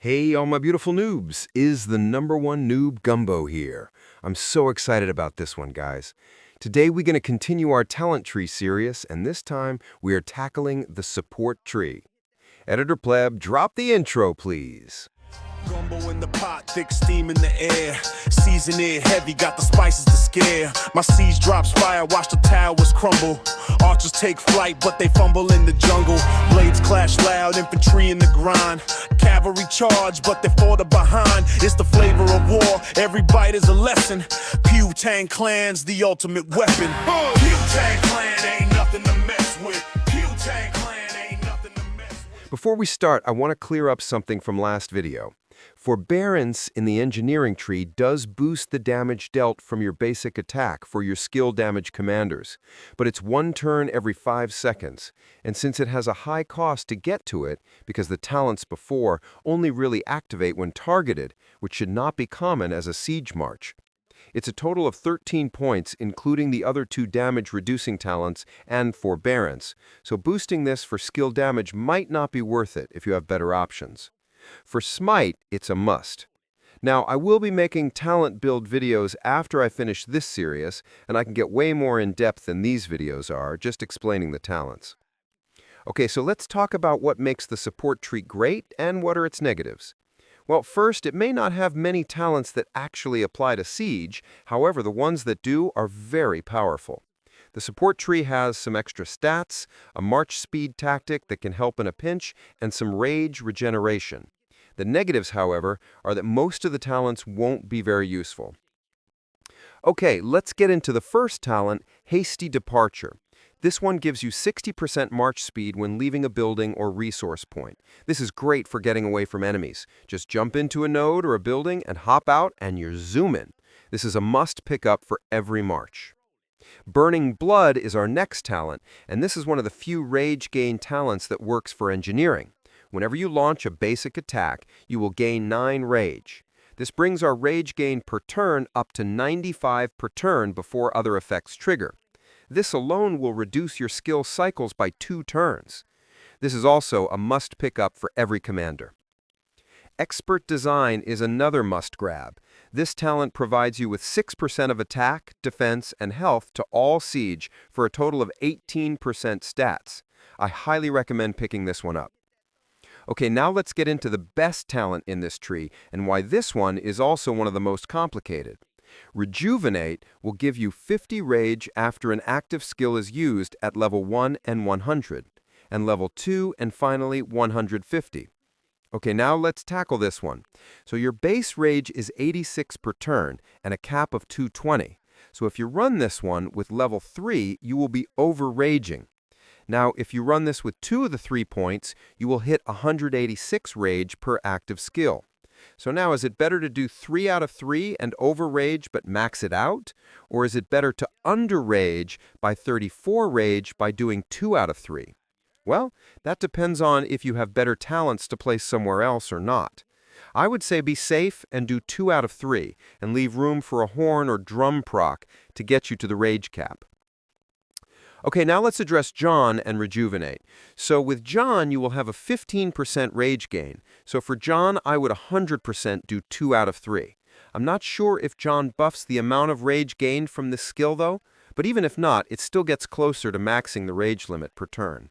Hey, all my beautiful noobs, is the #1 noob Gumbo here. I'm so excited about this one, guys. Today we're going to continue our talent tree series, and this time we are tackling the support tree. Editor Pleb, drop the intro, please. Gumbo in the pot, thick steam in the air. Season it heavy, got the spices to scare. My siege drops fire, watch the towers crumble. Archers take flight, but they fumble in the jungle. Blades clash loud, infantry in the grind. Cavalry charge, but they fall to behind. It's the flavor of war, every bite is a lesson. Pew-Tang Clan's the ultimate weapon. Pew-Tang Clan ain't nothing to mess with. Pew-Tang Clan ain't nothing to mess with. Before we start, I want to clear up something from last video. Forbearance in the engineering tree does boost the damage dealt from your basic attack for your skill damage commanders, but it's one turn every 5 seconds, and since it has a high cost to get to it, because the talents before only really activate when targeted, which should not be common as a siege march. It's a total of 13 points, including the other 2 damage-reducing talents and forbearance, so boosting this for skill damage might not be worth it if you have better options. For Smite, it's a must. Now, I will be making talent build videos after I finish this series, and I can get way more in-depth than these videos are, just explaining the talents. Okay, so let's talk about what makes the support tree great and what are its negatives. Well, first, it may not have many talents that actually apply to Siege, however, the ones that do are very powerful. The support tree has some extra stats, a march speed tactic that can help in a pinch, and some rage regeneration. The negatives, however, are that most of the talents won't be very useful. Okay, let's get into the first talent, Hasty Departure. This one gives you 60% march speed when leaving a building or resource point. This is great for getting away from enemies. Just jump into a node or a building and hop out and you're zooming. This is a must pick up for every march. Burning Blood is our next talent, and this is one of the few rage gain talents that works for engineering. Whenever you launch a basic attack, you will gain 9 rage. This brings our rage gain per turn up to 95 per turn before other effects trigger. This alone will reduce your skill cycles by 2 turns. This is also a must pick up for every commander. Expert Design is another must grab. This talent provides you with 6% of attack, defense, and health to all siege for a total of 18% stats. I highly recommend picking this one up. Okay, now let's get into the best talent in this tree and why this one is also one of the most complicated. Rejuvenate will give you 50 rage after an active skill is used at level 1 and 100, and level 2 and finally 150. Okay, now let's tackle this one. So your base rage is 86 per turn and a cap of 220. So if you run this one with level 3, you will be over-raging. Now, if you run this with 2 of the 3 points, you will hit 186 rage per active skill. So now, is it better to do 3 out of 3 and over-rage but max it out? Or is it better to under-rage by 34 rage by doing 2 out of 3? Well, that depends on if you have better talents to place somewhere else or not. I would say be safe and do 2 out of 3 and leave room for a horn or drum proc to get you to the rage cap. Okay, now let's address John and Rejuvenate. So with John, you will have a 15% rage gain. So for John, I would 100% do 2 out of 3. I'm not sure if John buffs the amount of rage gained from this skill though, but even if not, it still gets closer to maxing the rage limit per turn.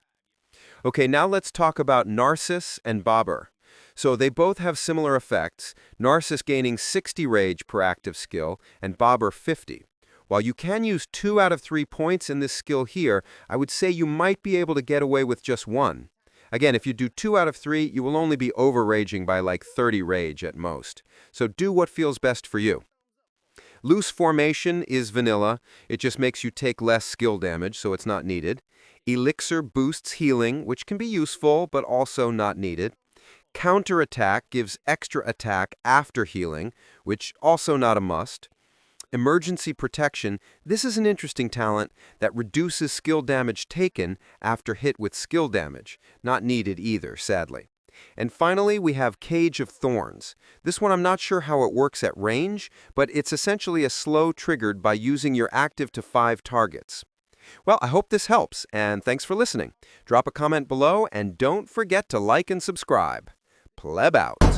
Okay, now let's talk about Narcissus and Bobber. So they both have similar effects, Narcissus gaining 60 rage per active skill and Bobber 50. While you can use 2 out of 3 points in this skill here, I would say you might be able to get away with just 1. Again, if you do 2 out of 3, you will only be over-raging by like 30 rage at most. So do what feels best for you. Loose Formation is vanilla. It just makes you take less skill damage, so it's not needed. Elixir boosts healing, which can be useful, but also not needed. Counterattack gives extra attack after healing, which also not a must. Emergency Protection, this is an interesting talent that reduces skill damage taken after hit with skill damage. Not needed either, sadly. And finally, we have Cage of Thorns. This one I'm not sure how it works at range, but it's essentially a slow triggered by using your active to 5 targets. Well, I hope this helps, and thanks for listening. Drop a comment below, and don't forget to like and subscribe. Pleb out.